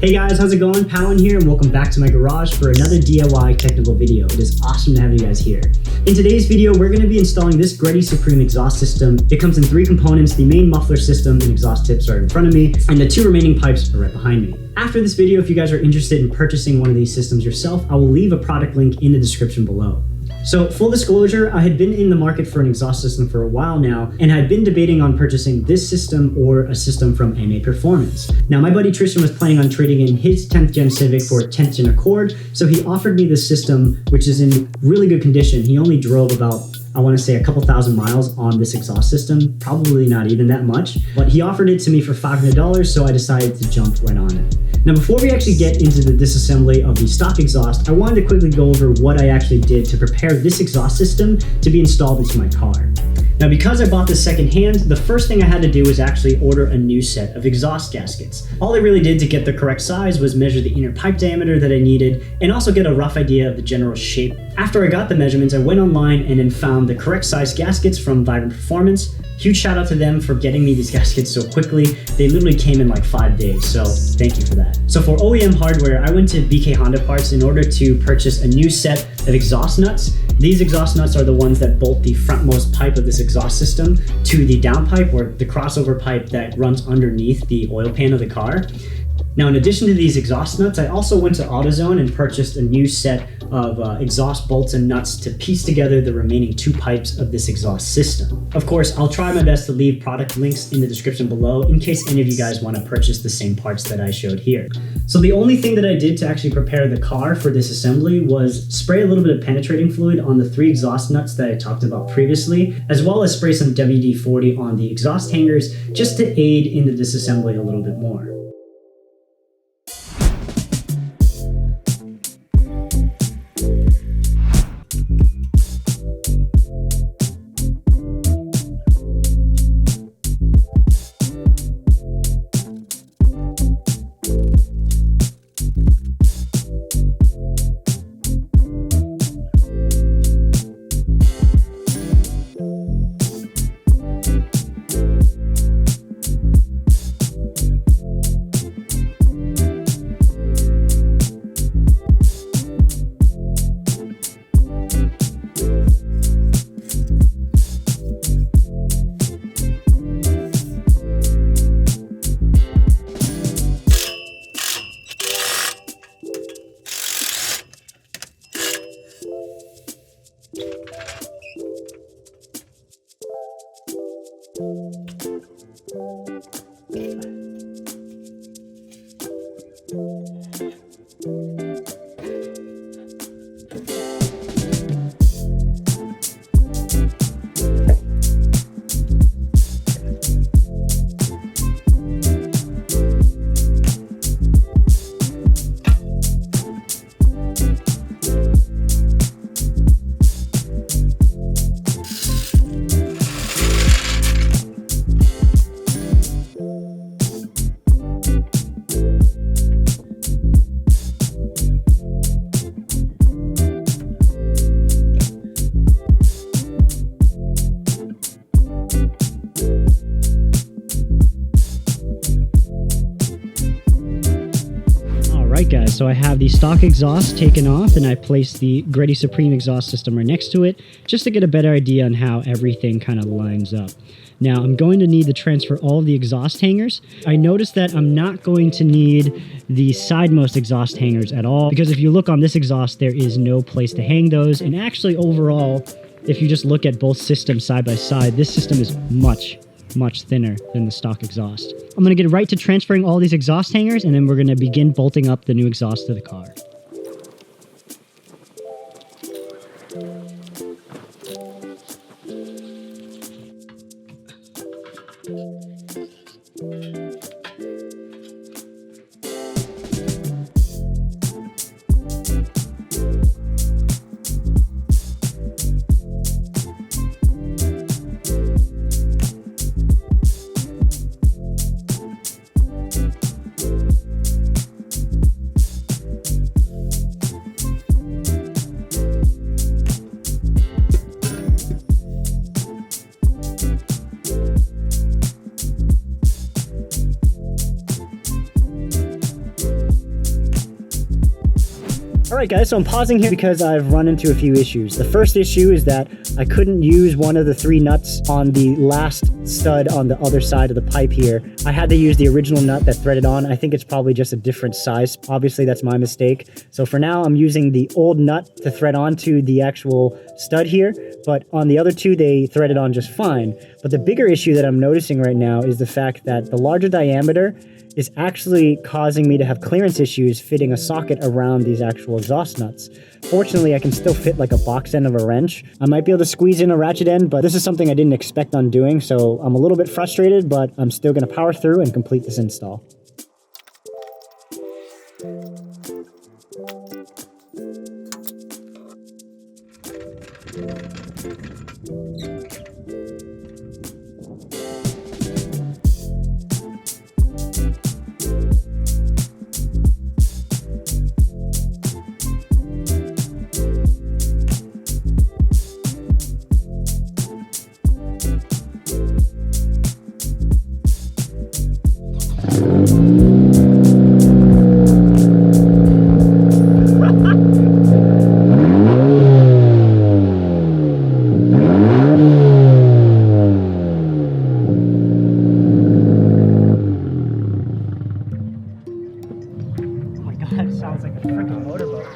Hey guys, how's it going? Pawinning here, and welcome back to my garage for another DIY technical video. It is awesome to have you guys here. In today's video, we're going to be installing this Greddy Supreme exhaust system. It comes in 3 components. The main muffler system and exhaust tips are in front of me, and the 2 remaining pipes are right behind me. After this video, if you guys are interested in purchasing one of these systems yourself, I will leave a product link in the description below. So full disclosure, I had been in the market for an exhaust system for a while now, and I'd been debating on purchasing this system or a system from MA Performance. Now my buddy Tristan was planning on trading in his 10th gen Civic for a 10th gen Accord, so he offered me this system, which is in really good condition. He only drove about, I want to say, a couple thousand miles on this exhaust system, probably not even that much, but he offered it to me for $500, so I decided to jump right on it. Now, before we actually get into the disassembly of the stock exhaust, I wanted to quickly go over what I actually did to prepare this exhaust system to be installed into my car. Now, because I bought this secondhand, the first thing I had to do was actually order a new set of exhaust gaskets. All I really did to get the correct size was measure the inner pipe diameter that I needed and also get a rough idea of the general shape. After I got the measurements, I went online and then found the correct size gaskets from Vibrant Performance. Huge shout out to them for getting me these gaskets so quickly. They literally came in like 5 days, so thank you for that. So for OEM hardware, I went to BK Honda Parts in order to purchase a new set of exhaust nuts. These exhaust nuts are the ones that bolt the frontmost pipe of this exhaust system to the downpipe, or the crossover pipe that runs underneath the oil pan of the car. Now, in addition to these exhaust nuts, I also went to AutoZone and purchased a new set of exhaust bolts and nuts to piece together the remaining 2 pipes of this exhaust system. Of course, I'll try my best to leave product links in the description below in case any of you guys want to purchase the same parts that I showed here. So the only thing that I did to actually prepare the car for this assembly was spray a little bit of penetrating fluid on the 3 exhaust nuts that I talked about previously, as well as spray some WD-40 on the exhaust hangers just to aid in the disassembly a little bit more. Guys, so I have the stock exhaust taken off and I placed the Greddy Supreme exhaust system right next to it just to get a better idea on how everything kind of lines up. Now I'm going to need to transfer all of the exhaust hangers. I noticed that I'm not going to need the sidemost exhaust hangers at all, because if you look on this exhaust, there is no place to hang those. And actually overall, if you just look at both systems side by side, this system is much thinner than the stock exhaust. I'm going to get right to transferring all these exhaust hangers, and then we're going to begin bolting up the new exhaust to the car. Alright guys, so I'm pausing here because I've run into a few issues. The first issue is that I couldn't use one of the 3 nuts on the last stud on the other side of the pipe here. I had to use the original nut that threaded on. I think it's probably just a different size. Obviously that's my mistake. So for now I'm using the old nut to thread onto the actual stud here, but on the other 2 they threaded on just fine. But the bigger issue that I'm noticing right now is the fact that the larger diameter is actually causing me to have clearance issues fitting a socket around these actual exhaust nuts. Fortunately, I can still fit like a box end of a wrench. I might be able to squeeze in a ratchet end, but this is something I didn't expect on doing, so I'm a little bit frustrated, but I'm still going to power through and complete this install. Sounds like a freaking motorboat.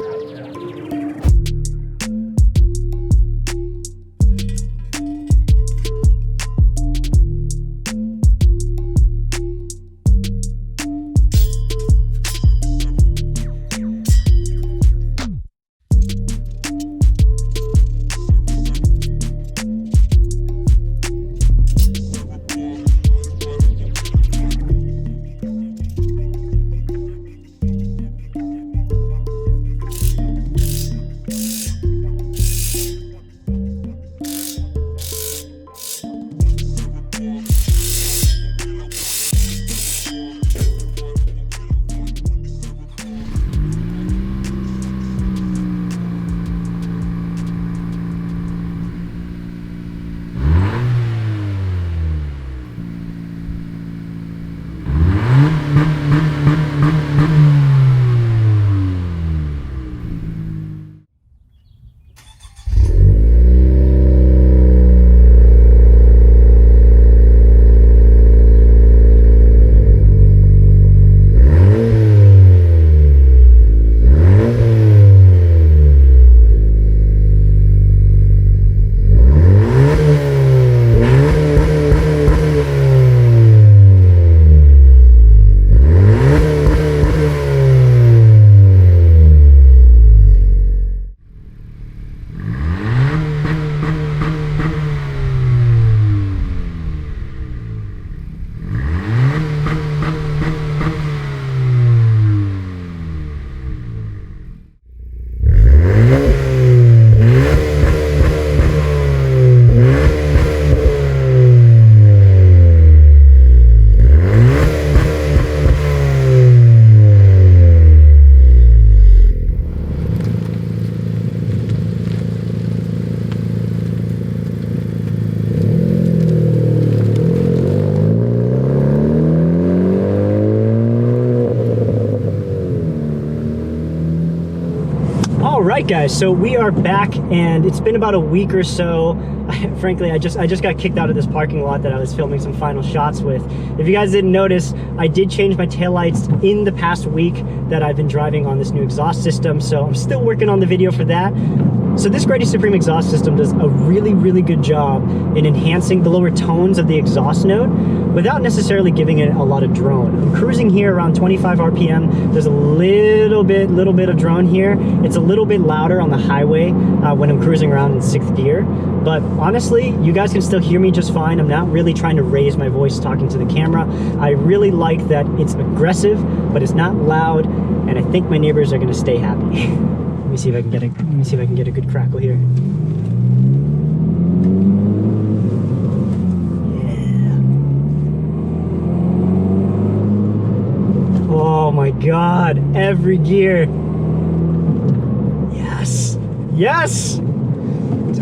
Alright guys, so we are back and it's been about a week or so. Frankly, I just got kicked out of this parking lot that I was filming some final shots with. If you guys didn't notice, I did change my taillights in the past week that I've been driving on this new exhaust system, so I'm still working on the video for that. So this Greddy Supreme exhaust system does a really good job in enhancing the lower tones of the exhaust note without necessarily giving it a lot of drone. I'm cruising here around 25 RPM. There's a little bit of drone here. It's a little bit louder on the highway when I'm cruising around in 6th gear. But honestly, you guys can still hear me just fine. I'm not really trying to raise my voice talking to the camera. I really like that it's aggressive, but it's not loud, and I think my neighbors are gonna stay happy. Let me see if I can get a good crackle here. Yeah. Oh my God, every gear. Yes. Yes.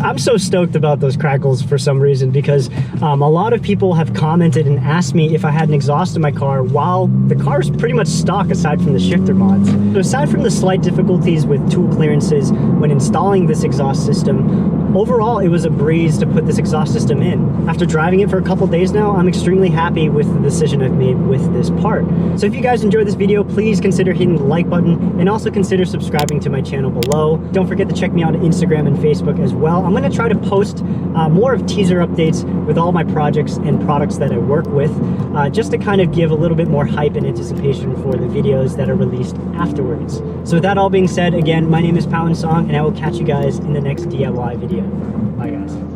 I'm so stoked about those crackles for some reason, because a lot of people have commented and asked me if I had an exhaust in my car while the car is pretty much stock aside from the shifter mods. So aside from the slight difficulties with tool clearances when installing this exhaust system, overall it was a breeze to put this exhaust system in. After driving it for a couple days now, I'm extremely happy with the decision I've made with this part. So if you guys enjoyed this video, please consider hitting the like button and also consider subscribing to my channel below. Don't forget to check me out on Instagram and Facebook as well. I'm going to try to post more of teaser updates with all my projects and products that I work with, just to kind of give a little bit more hype and anticipation for the videos that are released afterwards. So with that all being said, again, my name is Pawinning, and I will catch you guys in the next DIY video. Bye guys.